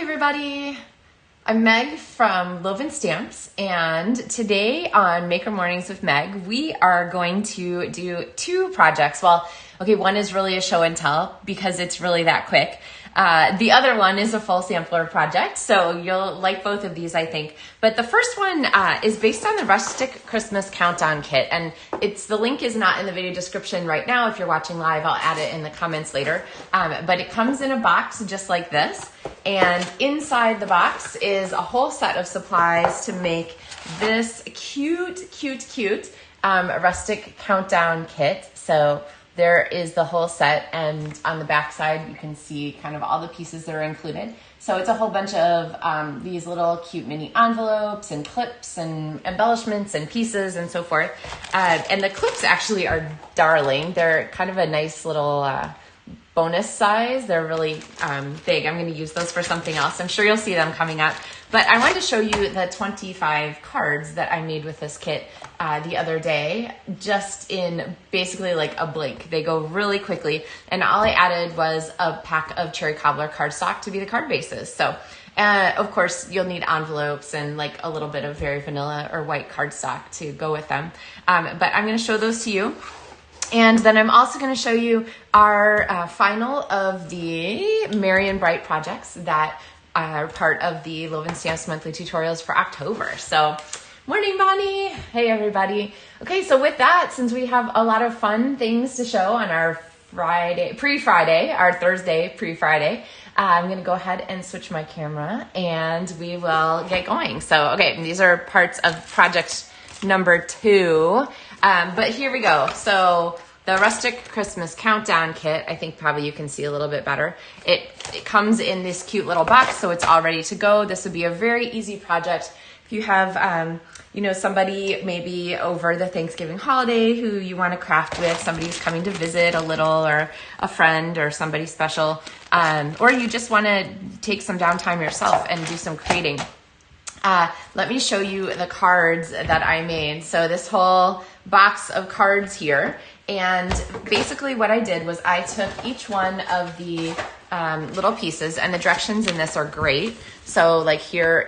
everybody, I'm Meg from LovenStamps, and today on Maker Mornings with Meg, we are going to do two projects. Well, okay, one is really a show and tell because it's really that quick. The other one is a full sampler project, so you'll like both of these, I think. But the first one is based on the Rustic Christmas Countdown Kit, and the link is not in the video description right now. If you're watching live, I'll add it in the comments later. But it comes in a box just like this, and inside the box is a whole set of supplies to make this cute Rustic Countdown Kit. So there is the whole set, and on the back side you can see kind of all the pieces that are included. So it's a whole bunch of these little cute mini envelopes and clips and embellishments and pieces and so forth. And the clips actually are darling. They're kind of a nice little bonus size. They're really big. I'm going to use those for something else. I'm sure you'll see them coming up. But I wanted to show you the 25 cards that I made with this kit the other day, just in basically like a blink. They go really quickly, and all I added was a pack of Cherry Cobbler Cardstock to be the card bases. So of course you'll need envelopes and like a little bit of very vanilla or white cardstock to go with them. But I'm going to show those to you. And then I'm also going to show you our final of the Merry and Bright projects that are part of the LovenStamps Monthly Tutorials for October. So, morning, Bonnie. Hey, everybody. Okay, so with that, since we have a lot of fun things to show on our Thursday pre-Friday, I'm going to go ahead and switch my camera and we will get going. So, okay, these are parts of project number 2. But here we go. So the Rustic Christmas Countdown Kit, I think probably you can see a little bit better. It comes in this cute little box, so it's all ready to go. This would be a very easy project. If you have, somebody maybe over the Thanksgiving holiday who you want to craft with, somebody who's coming to visit a little, or a friend or somebody special, or you just want to take some downtime yourself and do some creating. Let me show you the cards that I made. So this whole box of cards here, and basically what I did was I took each one of the little pieces, and the directions in this are great. So like here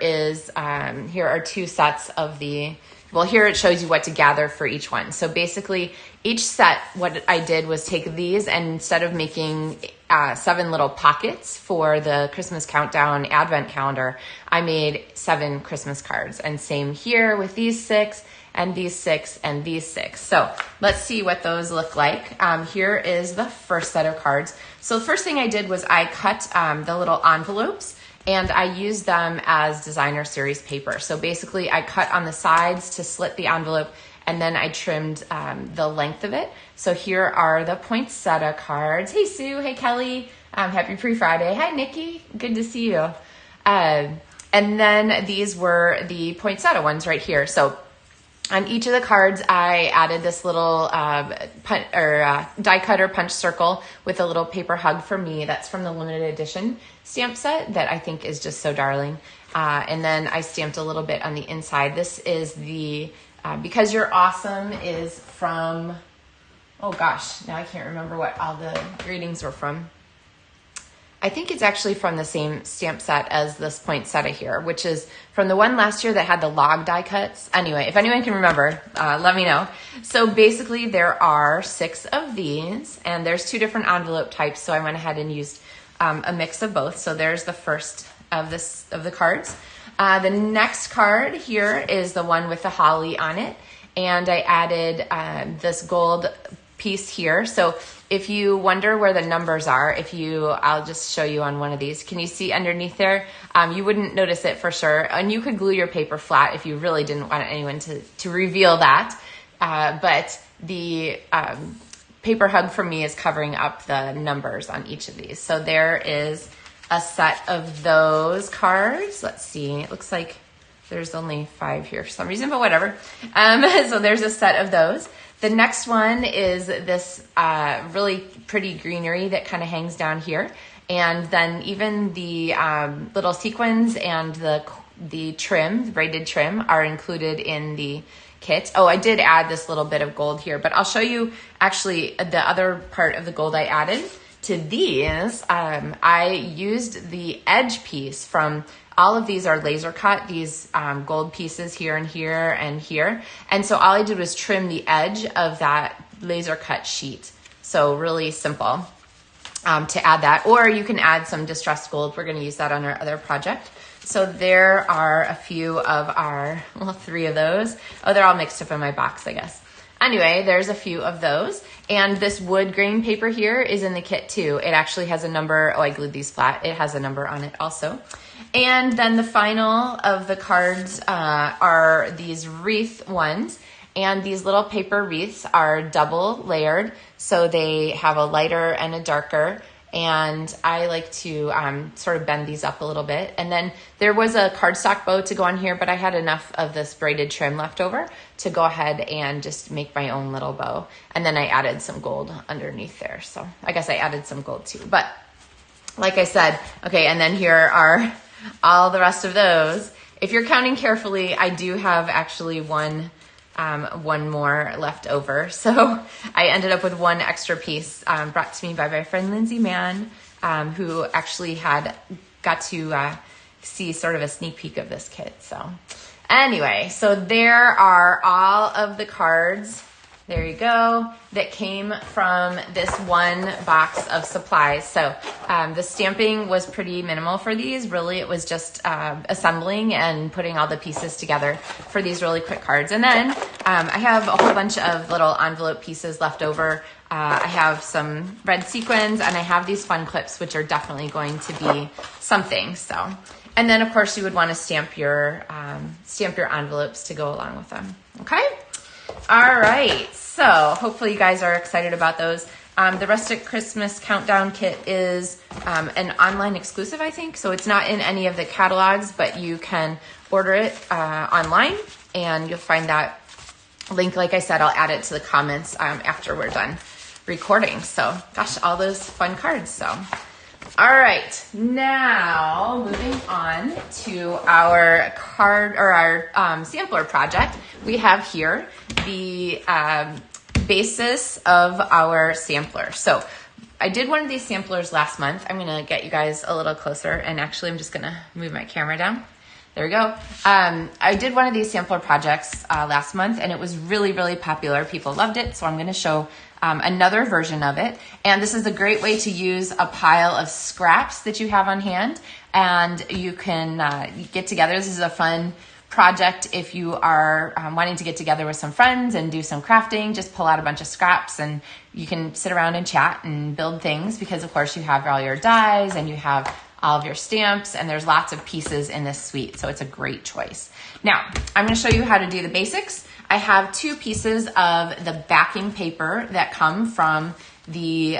are 2 sets of here it shows you what to gather for each one. So basically each set, what I did was take these, and instead of making 7 little pockets for the Christmas Countdown Advent calendar, I made 7 Christmas cards. And same here with these 6 and these 6 and these 6. So let's see what those look like. Here is the first set of cards. So the first thing I did was I cut the little envelopes, and I used them as designer series paper. So basically I cut on the sides to slit the envelope, and then I trimmed the length of it. So here are the poinsettia cards. Hey Sue, hey Kelly, happy pre-Friday. Hi Nikki, good to see you. And then these were the poinsettia ones right here. So on each of the cards, I added this little die cutter punch circle with a little paper hug for me. That's from the limited edition stamp set that I think is just so darling. And then I stamped a little bit on the inside. This is the Because You're Awesome is from, oh gosh, now I can't remember what all the greetings were from. I think it's actually from the same stamp set as this poinsettia here, which is from the one last year that had the log die cuts. Anyway, if anyone can remember, let me know. So basically there are 6 of these, and there's 2 different envelope types, so I went ahead and used a mix of both. So there's the first of the cards. The next card here is the one with the holly on it, and I added this gold piece here. So if you wonder where the numbers are, I'll just show you on one of these. Can you see underneath there? You wouldn't notice it for sure. And you could glue your paper flat if you really didn't want anyone to reveal that. But the paper hug for me is covering up the numbers on each of these. So there is a set of those cards. Let's see. It looks like there's only 5 here for some reason, but whatever. So there's a set of those. The next one is this really pretty greenery that kind of hangs down here. And then even the little sequins and the trim, the braided trim, are included in the kit. Oh, I did add this little bit of gold here, but I'll show you actually the other part of the gold I added to these, I used the edge piece from, all of these are laser cut, these gold pieces here and here and here. And so all I did was trim the edge of that laser cut sheet. So really simple to add that. Or you can add some distressed gold. We're going to use that on our other project. So there are a few of our, well, 3 of those. Oh, they're all mixed up in my box, I guess. Anyway, there's a few of those. And this wood grain paper here is in the kit too. It actually has a number. Oh, I glued these flat. It has a number on it also. And then the final of the cards are these wreath ones. And these little paper wreaths are double layered. So they have a lighter and a darker. And I like to sort of bend these up a little bit. And then there was a cardstock bow to go on here, but I had enough of this braided trim left over to go ahead and just make my own little bow. And then I added some gold underneath there. So I guess I added some gold too. But like I said, okay, and then here are all the rest of those. If you're counting carefully, I do have actually one more left over. So I ended up with one extra piece brought to me by my friend Lindsay Mann, who actually got to see sort of a sneak peek of this kit. So anyway, so there are all of the cards. There you go. That came from this one box of supplies. So the stamping was pretty minimal for these. Really, it was just assembling and putting all the pieces together for these really quick cards. And then I have a whole bunch of little envelope pieces left over. I have some red sequins, and I have these fun clips, which are definitely going to be something. So, and then of course you would want to stamp your envelopes to go along with them. Okay. All right, so hopefully you guys are excited about those. The Rustic Christmas Countdown Kit is an online exclusive, I think. So it's not in any of the catalogs, but you can order it online, and you'll find that link. Like I said, I'll add it to the comments after we're done recording. So gosh, all those fun cards. So all right, now moving on to our card or our sampler project. We have here the basis of our sampler. So I did one of these samplers last month. I'm going to get you guys a little closer, and actually I'm just going to move my camera down. There we go. I did one of these sampler projects last month, and it was really, really popular. People loved it, so I'm going to show another version of it. And this is a great way to use a pile of scraps that you have on hand, and you can get together. This is a fun project if you are wanting to get together with some friends and do some crafting. Just pull out a bunch of scraps, and you can sit around and chat and build things, because of course you have all your dies and you have all of your stamps, and there's lots of pieces in this suite, so it's a great choice. Now, I'm going to show you how to do the basics. I have 2 pieces of the backing paper that come from the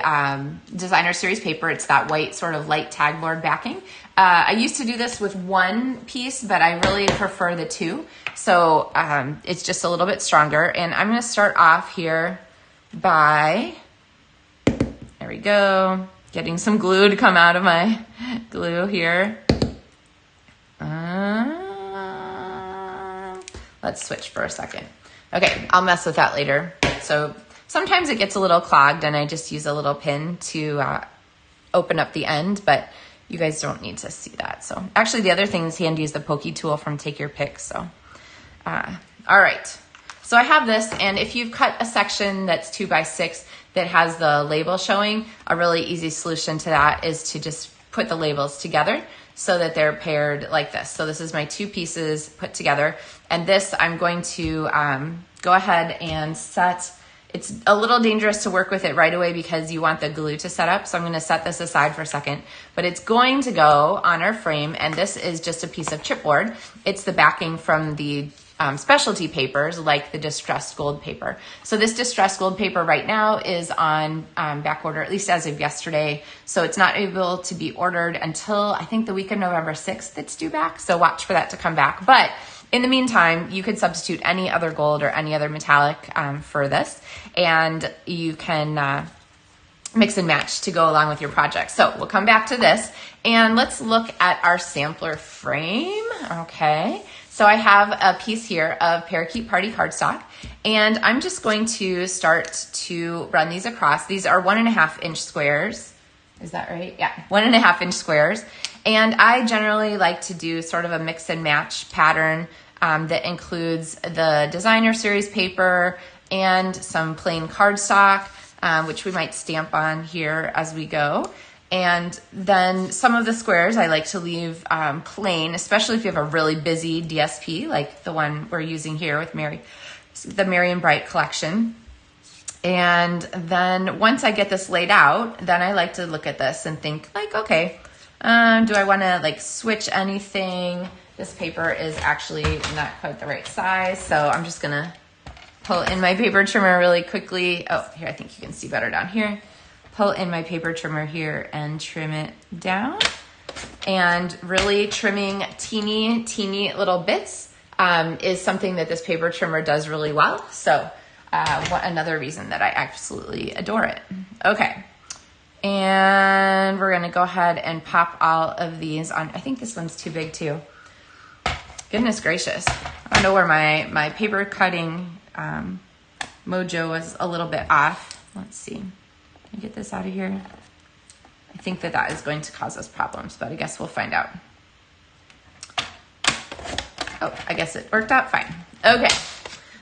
designer series paper. It's that white sort of light tagboard backing. I used to do this with 1 piece, but I really prefer the 2. So it's just a little bit stronger. And I'm going to start off here by, there we go, getting some glue to come out of my glue here. Let's switch for a second. Okay, I'll mess with that later. So sometimes it gets a little clogged, and I just use a little pin to open up the end, but you guys don't need to see that. So actually the other thing that's handy is the pokey tool from Take Your Pick. So, all right. So I have this, and if you've cut a section that's 2 by 6 that has the label showing, a really easy solution to that is to just put the labels together so that they're paired like this. So this is my 2 pieces put together, and this I'm going to go ahead and set. It's a little dangerous to work with it right away because you want the glue to set up. So I'm going to set this aside for a second, but it's going to go on our frame. And this is just a piece of chipboard. It's the backing from the specialty papers like the distressed gold paper. So this distressed gold paper right now is on back order, at least as of yesterday. So it's not able to be ordered until I think the week of November 6th it's due back. So watch for that to come back. But in the meantime, you could substitute any other gold or any other metallic for this, and you can mix and match to go along with your project. So we'll come back to this, and let's look at our sampler frame. Okay, so I have a piece here of Parakeet Party cardstock, and I'm just going to start to run these across. These are 1.5 inch squares. Is that right? Yeah, 1.5 inch squares. And I generally like to do sort of a mix and match pattern that includes the designer series paper and some plain cardstock, which we might stamp on here as we go. And then some of the squares I like to leave plain, especially if you have a really busy DSP, like the one we're using here with the Merry and Bright collection. And then once I get this laid out, then I like to look at this and think like, okay, do I want to like switch anything? This paper is actually not quite the right size, so I'm just gonna pull in my paper trimmer really quickly. Oh, here, I think you can see better down here. Pull in my paper trimmer here and trim it down. And really trimming teeny little bits is something that this paper trimmer does really well. So another reason that I absolutely adore it. Okay. And we're gonna go ahead and pop all of these on. I think this one's too big too. Goodness gracious. I don't know where my paper cutting mojo was a little bit off. Let's see. Let me get this out of here. I think that is going to cause us problems, but I guess we'll find out. Oh, I guess it worked out fine. Okay.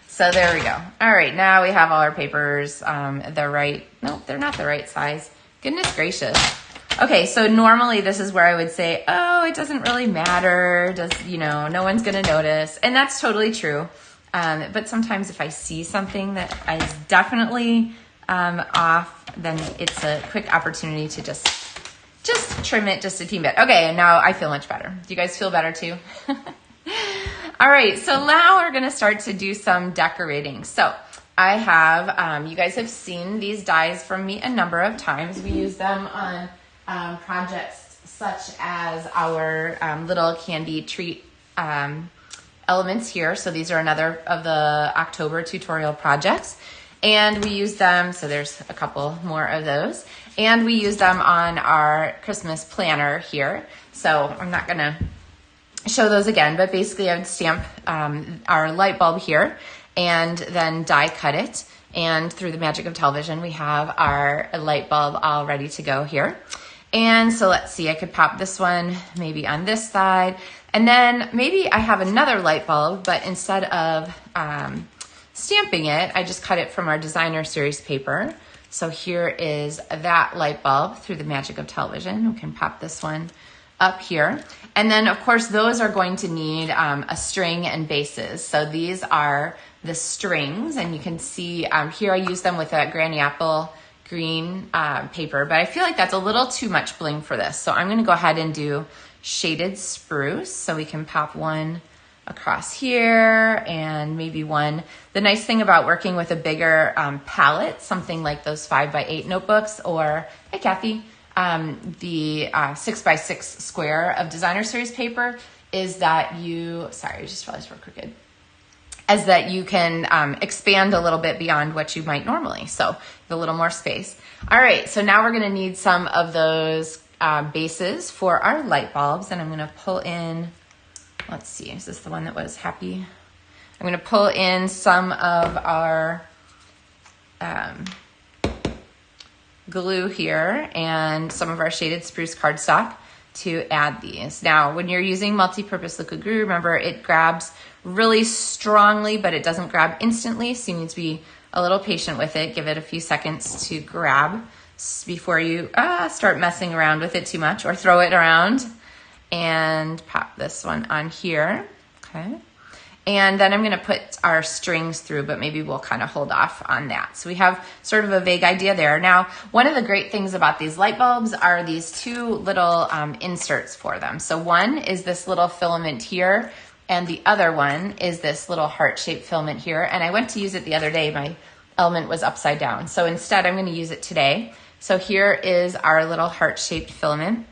So there we go. All right, now we have all our papers nope, they're not the right size. Goodness gracious. Okay, so normally this is where I would say, oh, it doesn't really matter. No one's gonna notice. And that's totally true. But sometimes if I see something that is definitely off, then it's a quick opportunity to just trim it just a teeny bit. Okay, and now I feel much better. Do you guys feel better too? All right, so now we're gonna start to do some decorating. So I have, you guys have seen these dies from me a number of times. We use them on projects such as our little candy treat elements here. So these are another of the October tutorial projects. And we use them, so there's a couple more of those. And we use them on our Christmas planner here. So I'm not gonna show those again, but basically I would stamp our light bulb here and then die cut it. And through the magic of television, we have our light bulb all ready to go here. And so let's see, I could pop this one maybe on this side. And then maybe I have another light bulb, but instead of stamping it, I just cut it from our designer series paper. So here is that light bulb through the magic of television. We can pop this one up here. And then of course, those are going to need a string and bases. So these are the strings, and you can see here I use them with a Granny Apple green paper, but I feel like that's a little too much bling for this. So I'm gonna go ahead and do shaded spruce. So we can pop one across here and maybe one. The nice thing about working with a bigger palette, something like those 5x8 notebooks, or, hey Kathy, the 6x6 square of designer series paper, is that sorry, I just realized we're crooked, is that you can expand a little bit beyond what you might normally. So a little more space. All right, so now we're gonna need some of those bases for our light bulbs, and I'm gonna pull in, let's see, is this the one that was happy? I'm gonna pull in some of our glue here and some of our shaded spruce cardstock to add these. Now, when you're using multi-purpose liquid glue, remember it grabs really strongly, but it doesn't grab instantly, so you need to be a little patient with it. Give it a few seconds to grab before you start messing around with it too much or throw it around. And pop this one on here, okay? And then I'm gonna put our strings through, but maybe we'll kind of hold off on that. So we have sort of a vague idea there. Now, one of the great things about these light bulbs are these two little inserts for them. So one is this little filament here, and the other one is this little heart-shaped filament here. And I went to use it the other day, my element was upside down. So instead, I'm gonna use it today. So here is our little heart-shaped filament.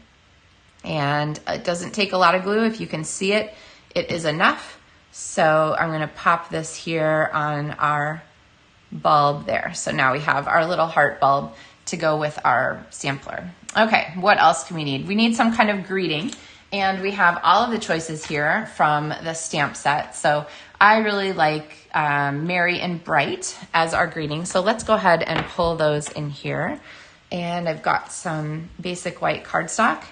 And it doesn't take a lot of glue. If you can see it, it is enough. So I'm gonna pop this here on our bulb there. So now we have our little heart bulb to go with our sampler. Okay, what else can we need? We need some kind of greeting, and we have all of the choices here from the stamp set. So I really like Merry and Bright as our greeting. So let's go ahead and pull those in here. And I've got some basic white cardstock.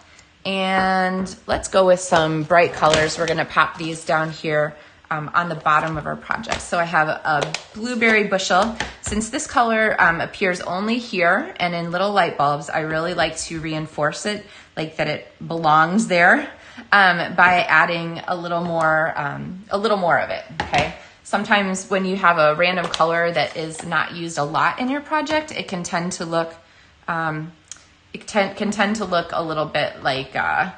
And let's go with some bright colors. We're gonna pop these down here on the bottom of our project. So I have a blueberry bushel. Since this color appears only here and in little light bulbs, I really like to reinforce it, like that it belongs there, by adding a little more of it, okay? Sometimes when you have a random color that is not used a lot in your project, it can tend to look can tend to look a little bit like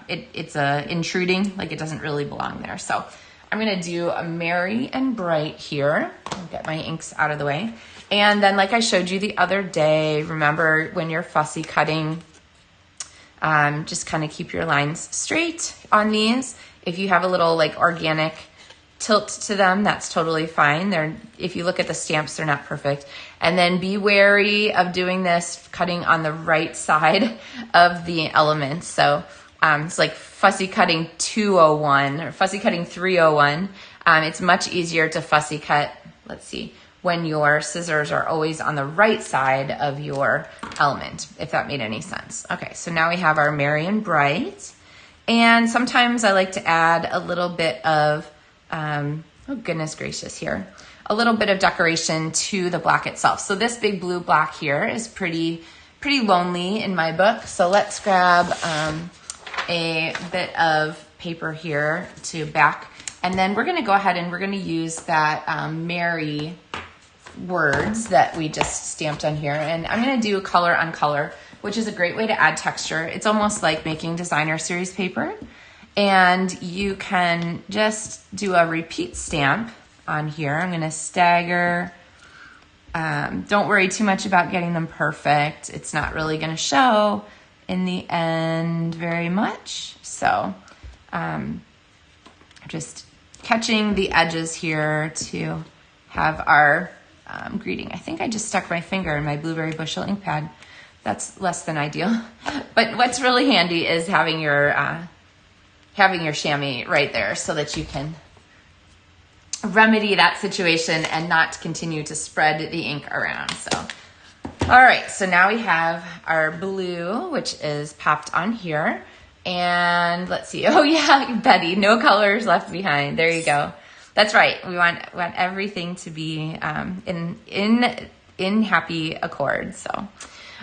it's intruding, like it doesn't really belong there. So I'm gonna do a Merry and Bright here. I'll get my inks out of the way. And then like I showed you the other day, remember when you're fussy cutting, just kind of keep your lines straight on these. If you have a little like organic tilt to them, that's totally fine. If you look at the stamps, they're not perfect. And then be wary of doing this, cutting on the right side of the elements. So it's like fussy cutting 201 or fussy cutting 301. It's much easier to fussy cut, let's see, when your scissors are always on the right side of your element, if that made any sense. Okay, so now we have our Merry and Bright. And sometimes I like to add a little bit of, oh goodness gracious here, a little bit of decoration to the black itself. So this big blue block here is pretty lonely in my book. So let's grab a bit of paper here to back. And then we're gonna go ahead and we're gonna use that Merry words that we just stamped on here. And I'm gonna do color on color, which is a great way to add texture. It's almost like making designer series paper. And you can just do a repeat stamp on here. I'm gonna stagger. Don't worry too much about getting them perfect. It's not really gonna show in the end very much. So just catching the edges here to have our greeting. I think I just stuck my finger in my blueberry bushel ink pad. That's less than ideal. But what's really handy is having your chamois right there so that you can remedy that situation and not continue to spread the ink around. So, all right, so now we have our blue, which is popped on here. And let's see, oh yeah, Betty, no colors left behind. There you go. That's right, we want everything to be in happy accord, so.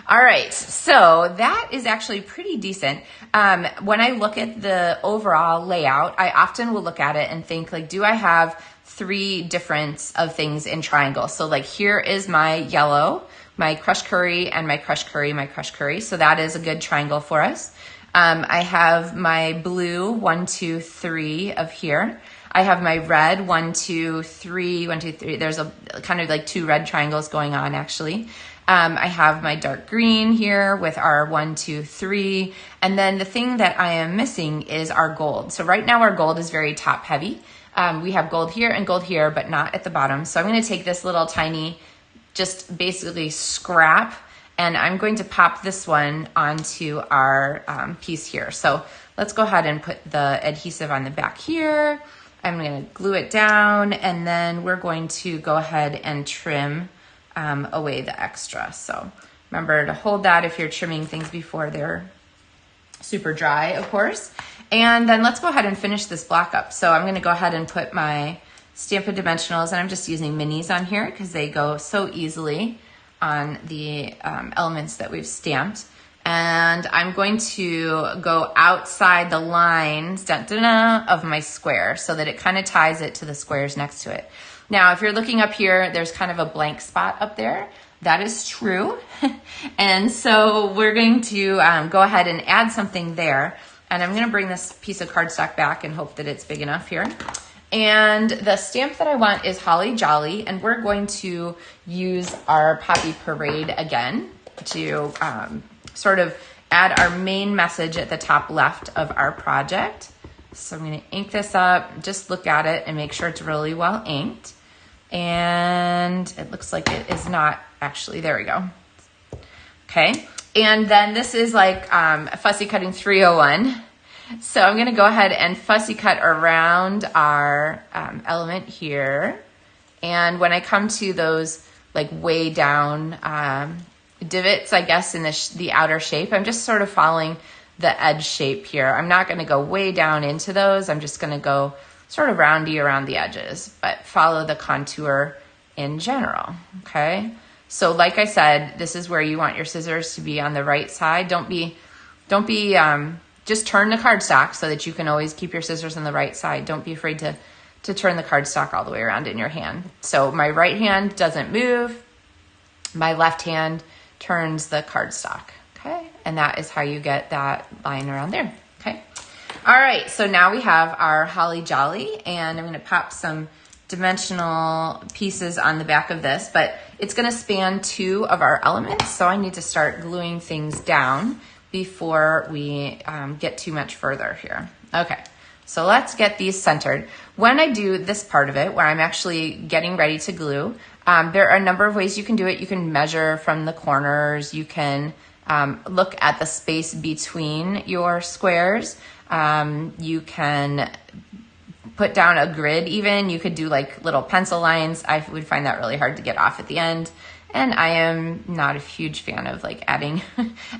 All right, so that is actually pretty decent. When I look at the overall layout, I often will look at it and think like, do I have 3 different of things in triangle? So like here is my yellow, my crushed curry, and my crushed curry, my crushed curry. So that is a good triangle for us. I have my blue, 1, 2, 3 of here. I have my red, 1, 2, 3, 1, 2, 3. There's a kind of like 2 red triangles going on actually. I have my dark green here with our 1, 2, 3. And then the thing that I am missing is our gold. So right now our gold is very top heavy. We have gold here and gold here, but not at the bottom. So I'm gonna take this little tiny, just basically scrap, and I'm going to pop this one onto our piece here. So let's go ahead and put the adhesive on the back here. I'm gonna glue it down, and then we're going to go ahead and trim away the extra. So remember to hold that if you're trimming things before they're super dry, of course. And then let's go ahead and finish this block up. So I'm gonna go ahead and put my Stampin' Dimensionals, and I'm just using minis on here because they go so easily on the elements that we've stamped. And I'm going to go outside the lines of my square so that it kind of ties it to the squares next to it. Now, if you're looking up here, there's kind of a blank spot up there. That is true. And so we're going to go ahead and add something there. And I'm gonna bring this piece of cardstock back and hope that it's big enough here. And the stamp that I want is Holly Jolly, and we're going to use our Poppy Parade again to sort of add our main message at the top left of our project. So I'm gonna ink this up, just look at it and make sure it's really well inked. And it looks like it is not actually, there we go. Okay, and then this is like fussy cutting 301. So I'm gonna go ahead and fussy cut around our element here. And when I come to those like way down divots, I guess, in the outer shape. I'm just sort of following the edge shape here. I'm not going to go way down into those. I'm just going to go sort of roundy around the edges, but follow the contour in general, okay? So like I said, this is where you want your scissors to be on the right side. Don't be, just turn the cardstock so that you can always keep your scissors on the right side. Don't be afraid to turn the cardstock all the way around in your hand. So my right hand doesn't move. My left hand turns the cardstock, okay? And that is how you get that line around there, okay? All right, so now we have our Holly Jolly, and I'm gonna pop some dimensional pieces on the back of this, but it's gonna span 2 of our elements, so I need to start gluing things down before we get too much further here. Okay, so let's get these centered. When I do this part of it, where I'm actually getting ready to glue, there are a number of ways you can do it. You can measure from the corners. You can look at the space between your squares. You can put down a grid even. You could do like little pencil lines. I would find that really hard to get off at the end. And I am not a huge fan of like adding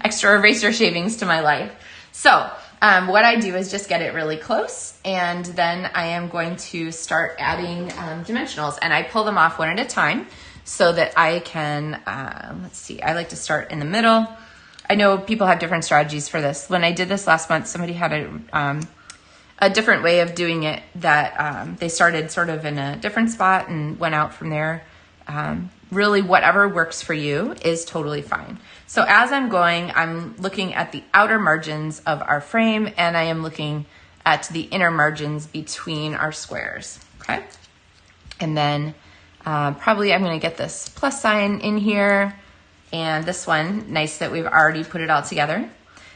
extra eraser shavings to my life. So what I do is just get it really close, and then I am going to start adding dimensionals, and I pull them off one at a time so that I can, let's see, I like to start in the middle. I know people have different strategies for this. When I did this last month, somebody had a different way of doing it that they started sort of in a different spot and went out from there. Really, whatever works for you is totally fine. So as I'm going, I'm looking at the outer margins of our frame, and I am looking at the inner margins between our squares, okay? And then probably I'm gonna get this plus sign in here, and this one, nice that we've already put it all together.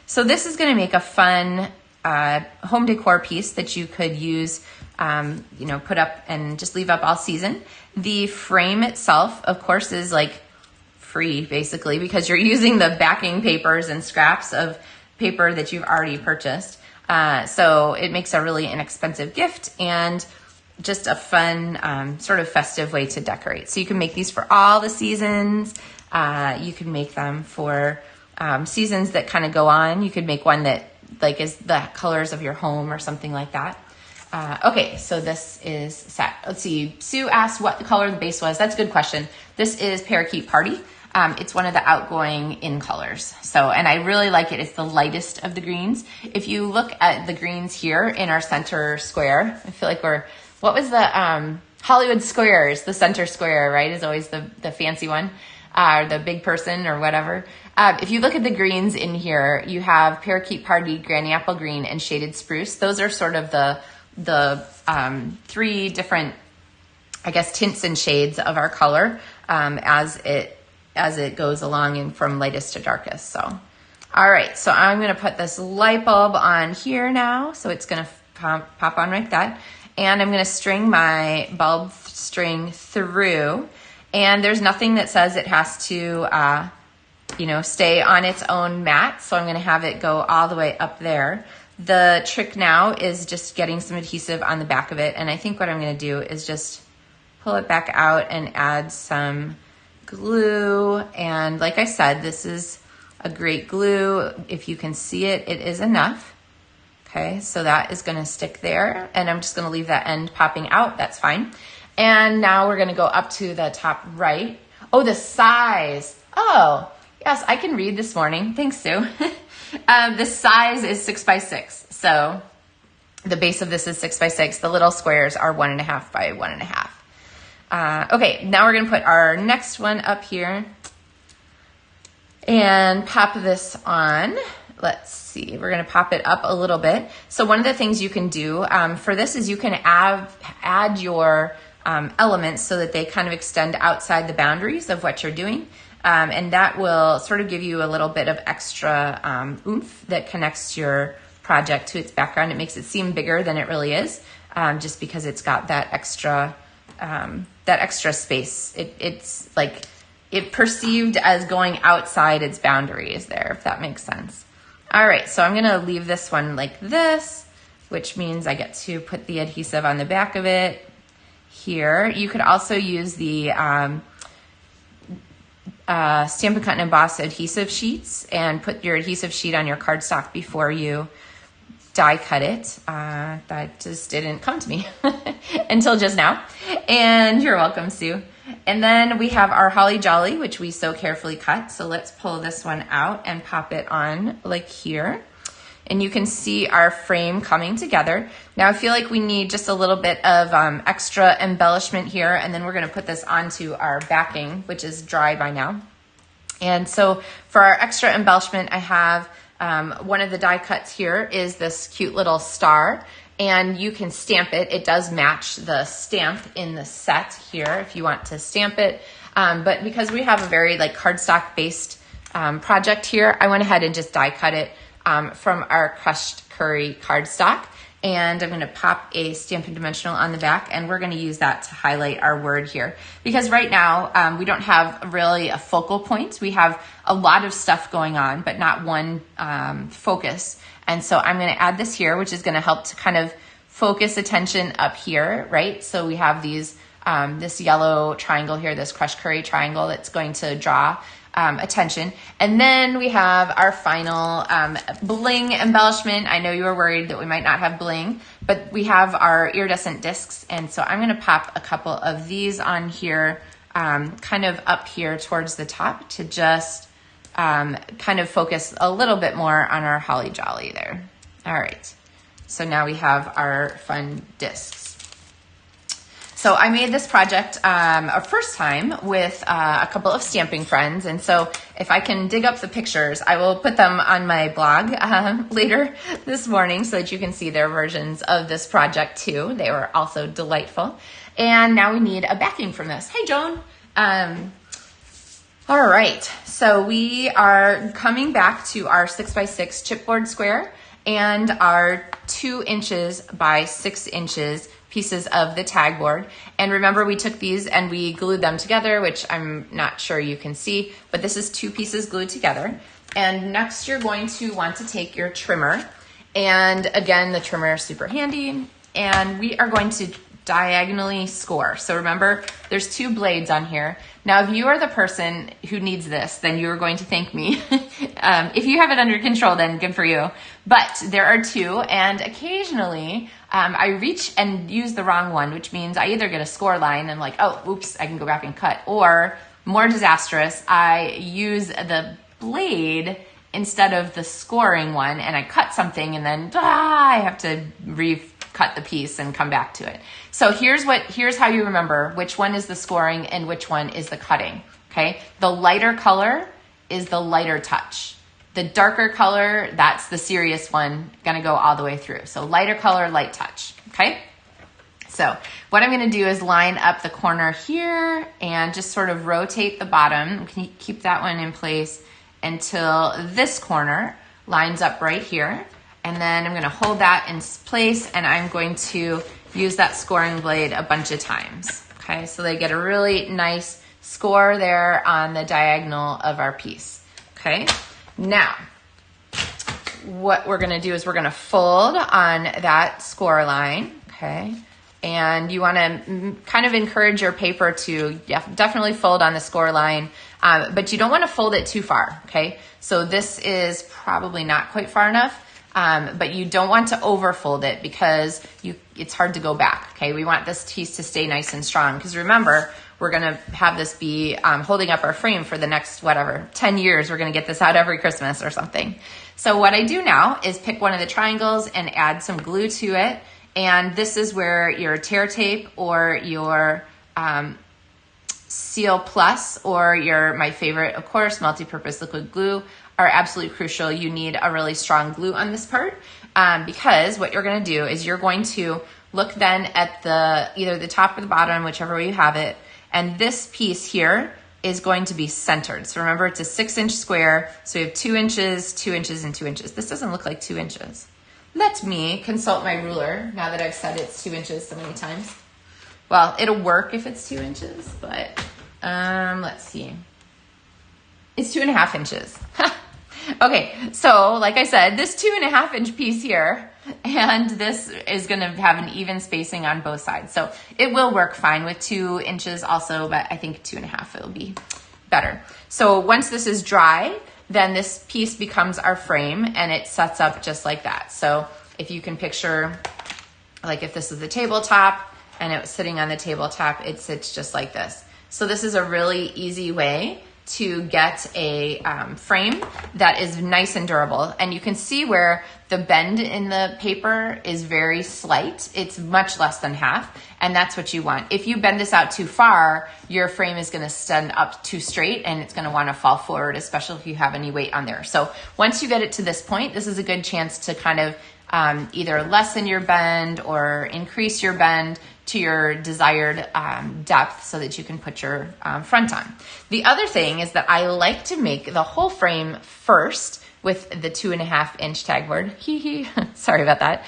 So this is gonna make a fun home decor piece that you could use, you know, put up and just leave up all season. The frame itself, of course, is like free basically because you're using the backing papers and scraps of paper that you've already purchased. So it makes a really inexpensive gift and just a fun sort of festive way to decorate. So you can make these for all the seasons. You can make them for seasons that kind of go on. You could make one that like is the colors of your home or something like that. Okay, so this is set. Let's see, Sue asked what the color the base was. That's a good question. This is Parakeet Party. It's one of the outgoing in colors. So, and I really like it. It's the lightest of the greens. If you look at the greens here in our center square, I feel like what was the Hollywood Squares, the center square, right, is always the fancy one, or the big person or whatever. If you look at the greens in here, you have Parakeet Party, Granny Apple Green, and Shaded Spruce. Those are sort of the 3 different, I guess, tints and shades of our color as it goes along and from lightest to darkest. So, all right, so I'm gonna put this light bulb on here now. So it's gonna pop on like that. And I'm gonna string my bulb string through. And there's nothing that says it has to, you know, stay on its own mat. So I'm gonna have it go all the way up there. The trick now is just getting some adhesive on the back of it. And I think what I'm gonna do is just pull it back out and add some glue. And like I said, this is a great glue. If you can see it, it is enough. Okay, so that is gonna stick there. And I'm just gonna leave that end popping out, that's fine. And now we're gonna go up to the top right. Oh, the size. Oh, yes, I can read this morning. Thanks, Sue. The size is 6 by 6. So the base of this is 6 by 6. The little squares are 1.5 by 1.5. Okay, now we're gonna put our next one up here and pop this on. Let's see, we're gonna pop it up a little bit. So one of the things you can do for this is you can add your elements so that they kind of extend outside the boundaries of what you're doing. And that will sort of give you a little bit of extra oomph that connects your project to its background. It makes it seem bigger than it really is, just because it's got that extra space. It's like it perceived as going outside its boundaries there, if that makes sense. All right, so I'm gonna leave this one like this, which means I get to put the adhesive on the back of it here. You could also use the Stampin' Cut and Emboss adhesive sheets and put your adhesive sheet on your cardstock before you die cut it. That just didn't come to me until just now. And you're welcome, Sue. And then we have our Holly Jolly, which we so carefully cut. So let's pull this one out and pop it on like here. And you can see our frame coming together. Now I feel like we need just a little bit of extra embellishment here, and then we're gonna put this onto our backing, which is dry by now. And so for our extra embellishment, I have one of the die cuts here is this cute little star, and you can stamp it. It does match the stamp in the set here if you want to stamp it. But because we have a very like cardstock based project here, I went ahead and just die cut it from our crushed curry cardstock. And I'm going to pop a Stampin' Dimensional on the back, and we're going to use that to highlight our word here. Because right now, we don't have really a focal point. We have a lot of stuff going on, but not one focus. And so I'm going to add this here, which is going to help to kind of focus attention up here, right? So we have these this yellow triangle here, this crushed curry triangle that's going to draw attention. And then we have our final bling embellishment. I know you were worried that we might not have bling, but we have our iridescent discs. And so I'm going to pop a couple of these on here, kind of up here towards the top to just kind of focus a little bit more on our Holly Jolly there. All right. So now we have our fun discs. So I made this project a first time with a couple of stamping friends. And so if I can dig up the pictures, I will put them on my blog later this morning so that you can see their versions of this project too. They were also delightful. And now we need a backing from this. Hey, Joan. All right, so we are coming back to our 6x6 chipboard square and our 2 inches by 6 inches pieces of the tag board. And remember, we took these and we glued them together, which I'm not sure you can see, but this is 2 pieces glued together. And next you're going to want to take your trimmer. And again, the trimmer is super handy. And we are going to diagonally score. So remember, there's 2 blades on here. Now, if you are the person who needs this, then you're going to thank me. If you have it under control, then good for you. But there are 2, and occasionally I reach and use the wrong one, which means I either get a score line and like, oh, oops, I can go back and cut. Or more disastrous, I use the blade instead of the scoring one, and I cut something, and then I have to cut the piece and come back to it. So here's how you remember which one is the scoring and which one is the cutting, okay? The lighter color is the lighter touch. The darker color, that's the serious one, gonna go all the way through. So lighter color, light touch, okay? So what I'm gonna do is line up the corner here and just sort of rotate the bottom. Can you keep that one in place until this corner lines up right here. And then I'm gonna hold that in place, and I'm going to use that scoring blade a bunch of times. Okay, so they get a really nice score there on the diagonal of our piece. Okay, now what we're gonna do is we're gonna fold on that score line. Okay, and you wanna kind of encourage your paper to definitely fold on the score line, but you don't wanna fold it too far. Okay, so this is probably not quite far enough. But you don't want to overfold it because it's hard to go back, okay? We want this piece to stay nice and strong because remember, we're gonna have this be holding up our frame for the next, 10 years. We're gonna get this out every Christmas or something. So what I do now is pick one of the triangles and add some glue to it. And this is where your tear tape or your Seal Plus or my favorite, of course, multi-purpose liquid glue are absolutely crucial. You need a really strong glue on this part because what you're going to do is you're going to look then at either the top or the bottom, whichever way you have it, and this piece here is going to be centered. So remember, it's a 6-inch square, so we have 2 inches, 2 inches, and 2 inches. This doesn't look like 2 inches. Let me consult my ruler now that I've said it's 2 inches so many times. Well, it'll work if it's 2 inches, but let's see. It's 2.5 inches. Okay, so like I said, this 2.5-inch piece here, and this is gonna have an even spacing on both sides. So it will work fine with 2 inches also, but I think 2.5 it'll be better. So once this is dry, then this piece becomes our frame and it sets up just like that. So if you can picture, like if this is the tabletop and it was sitting on the tabletop, it sits just like this. So this is a really easy way to get a frame that is nice and durable. And you can see where the bend in the paper is very slight. It's much less than half, and that's what you want. If you bend this out too far, your frame is gonna stand up too straight and it's gonna wanna fall forward, especially if you have any weight on there. So once you get it to this point, this is a good chance to kind of either lessen your bend or increase your bend to your desired depth so that you can put your front on. The other thing is that I like to make the whole frame first with the 2.5-inch tagboard. Sorry about that.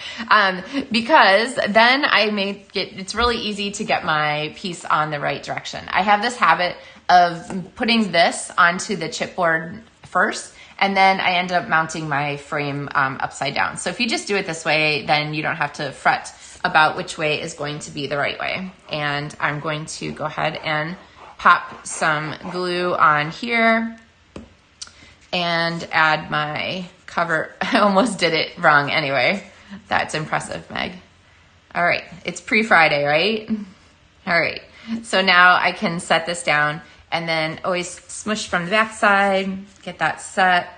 Because then it's really easy to get my piece on the right direction. I have this habit of putting this onto the chipboard first, and then I end up mounting my frame upside down. So if you just do it this way, then you don't have to fret about which way is going to be the right way. And I'm going to go ahead and pop some glue on here and add my cover. I almost did it wrong anyway. That's impressive, Meg. All right, it's pre-Friday, right? All right, so now I can set this down and then always smush from the back side, get that set.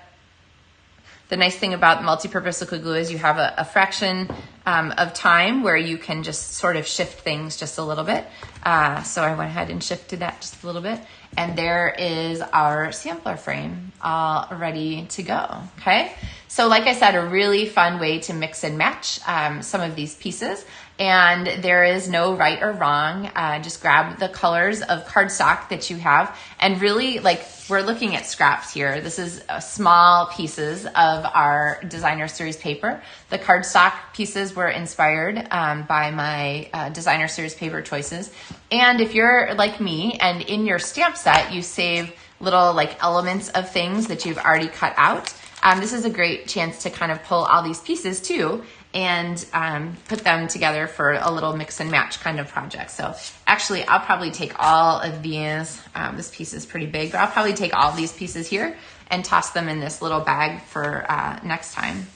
The nice thing about multi-purpose liquid glue is you have a fraction of time where you can just sort of shift things just a little bit. So I went ahead and shifted that just a little bit. And there is our sampler frame all ready to go, okay? So like I said, a really fun way to mix and match some of these pieces. And there is no right or wrong. Just grab the colors of cardstock that you have, and really, like, we're looking at scraps here. This is small pieces of our designer series paper. The cardstock pieces were inspired by my designer series paper choices. And if you're like me and in your stamp set, you save little like elements of things that you've already cut out, this is a great chance to kind of pull all these pieces too and put them together for a little mix and match kind of project. So actually, I'll probably take all of these. This piece is pretty big, but I'll probably take all these pieces here and toss them in this little bag for next time.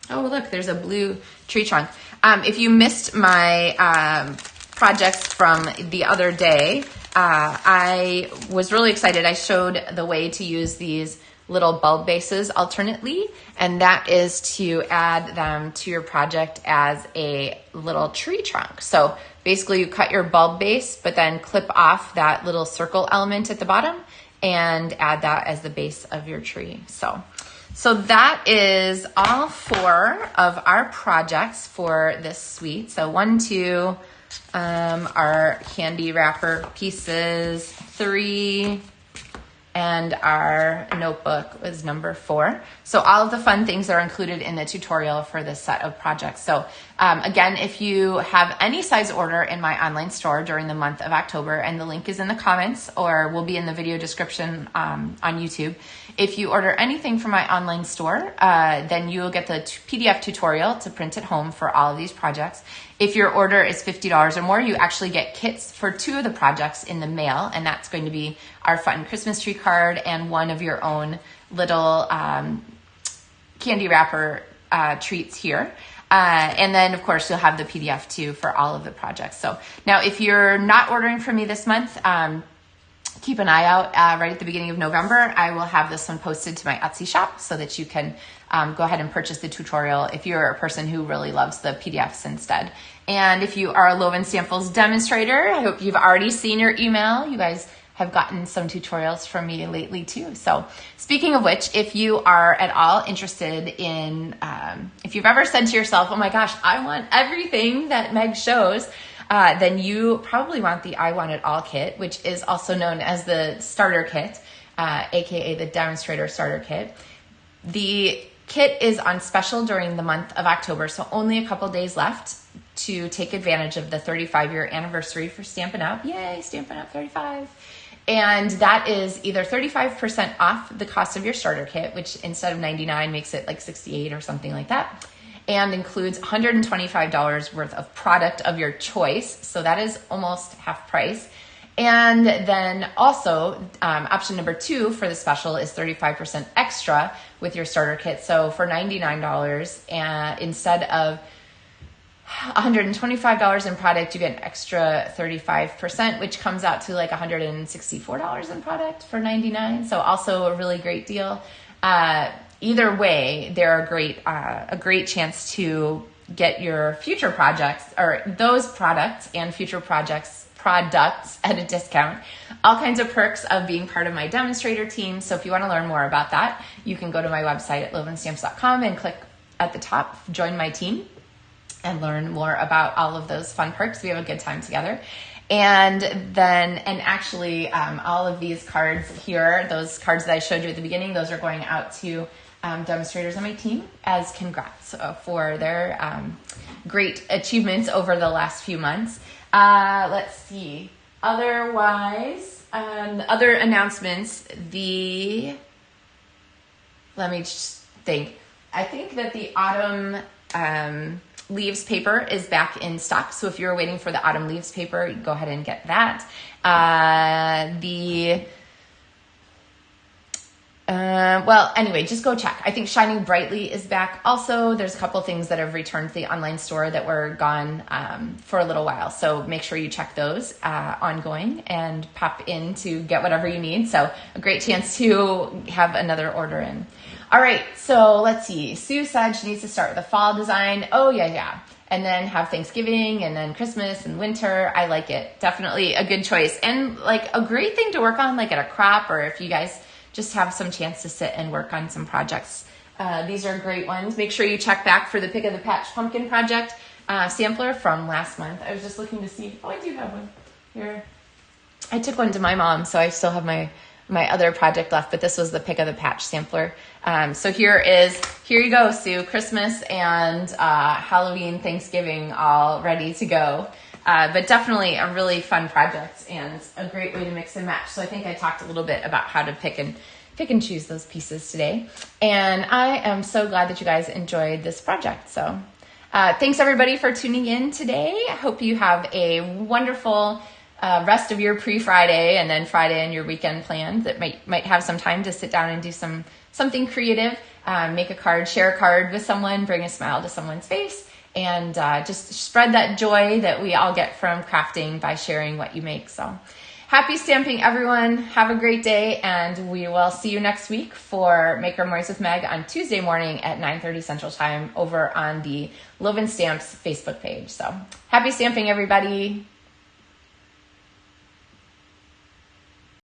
Oh, look, there's a blue tree trunk. If you missed my projects from the other day, I was really excited. I showed the way to use these little bulb bases alternately, and that is to add them to your project as a little tree trunk. So basically you cut your bulb base, but then clip off that little circle element at the bottom and add that as the base of your tree. So that is all 4 of our projects for this suite. So 1, 2, our candy wrapper pieces, 3, and our notebook was number 4. So all of the fun things are included in the tutorial for this set of projects. So again, if you have any size order in my online store during the month of October, and the link is in the comments or will be in the video description on YouTube. If you order anything from my online store, then you will get the PDF tutorial to print at home for all of these projects. If your order is $50 or more, you actually get kits for 2 of the projects in the mail, and that's going to be our fun Christmas tree card and one of your own little candy wrapper treats here. And then, of course, you'll have the PDF too for all of the projects. So now if you're not ordering from me this month, keep an eye out. Right at the beginning of November, I will have this one posted to my Etsy shop so that you can go ahead and purchase the tutorial if you're a person who really loves the PDFs instead. And if you are a LovenStamps demonstrator, I hope you've already seen your email. You guys have gotten some tutorials from me lately too. So speaking of which, if you are at all interested in, if you've ever said to yourself, oh my gosh, I want everything that Meg shows, then you probably want the I Want It All kit, which is also known as the starter kit, aka the demonstrator starter kit. The kit is on special during the month of October, so only a couple days left to take advantage of the 35-year anniversary for Stampin' Up. Yay, Stampin' Up 35. And that is either 35% off the cost of your starter kit, which instead of $99 makes it like $68 or something like that, and includes $125 worth of product of your choice. So that is almost half price. And then also option number 2 for the special is 35% extra with your starter kit. So for $99, and instead of $125 in product, you get an extra 35%, which comes out to like $164 in product for $99. So also a really great deal. Either way, they're a great chance to get your future projects, or those products and future products at a discount. All kinds of perks of being part of my demonstrator team. So if you want to learn more about that, you can go to my website at LovenStamps.com and click at the top, join my team, and learn more about all of those fun perks. We have a good time together. And actually all of these cards here, those cards that I showed you at the beginning, those are going out to demonstrators on my team as congrats for their great achievements over the last few months. Let's see. Otherwise, other announcements, let me just think. I think that the autumn leaves paper is back in stock. So if you're waiting for the autumn leaves paper, go ahead and get that. Well, anyway, just go check. I think Shining Brightly is back. Also, there's a couple things that have returned to the online store that were gone for a little while. So make sure you check those ongoing and pop in to get whatever you need. So a great chance to have another order in. All right, so let's see. Sue said she needs to start with a fall design. Oh, yeah. And then have Thanksgiving and then Christmas and winter. I like it. Definitely a good choice. And like a great thing to work on like at a crop, or if you guys just have some chance to sit and work on some projects. These are great ones. Make sure you check back for the Pick of the Patch Pumpkin Project sampler from last month. I was just looking to see. Oh, I do have one here. I took one to my mom, so I still have my other project left, but this was the Pick of the Patch sampler. So here you go, Sue. Christmas and Halloween, Thanksgiving, all ready to go. But definitely a really fun project and a great way to mix and match. So I think I talked a little bit about how to pick and choose those pieces today. And I am so glad that you guys enjoyed this project. So thanks everybody for tuning in today. I hope you have a wonderful rest of your pre-Friday and then Friday and your weekend planned that might have some time to sit down and do something creative, make a card, share a card with someone, bring a smile to someone's face. And just spread that joy that we all get from crafting by sharing what you make. So happy stamping, everyone. Have a great day, and we will see you next week for Make Our Memories with Meg on Tuesday morning at 9:30 Central Time over on the LovenStamps Facebook page. So happy stamping, everybody.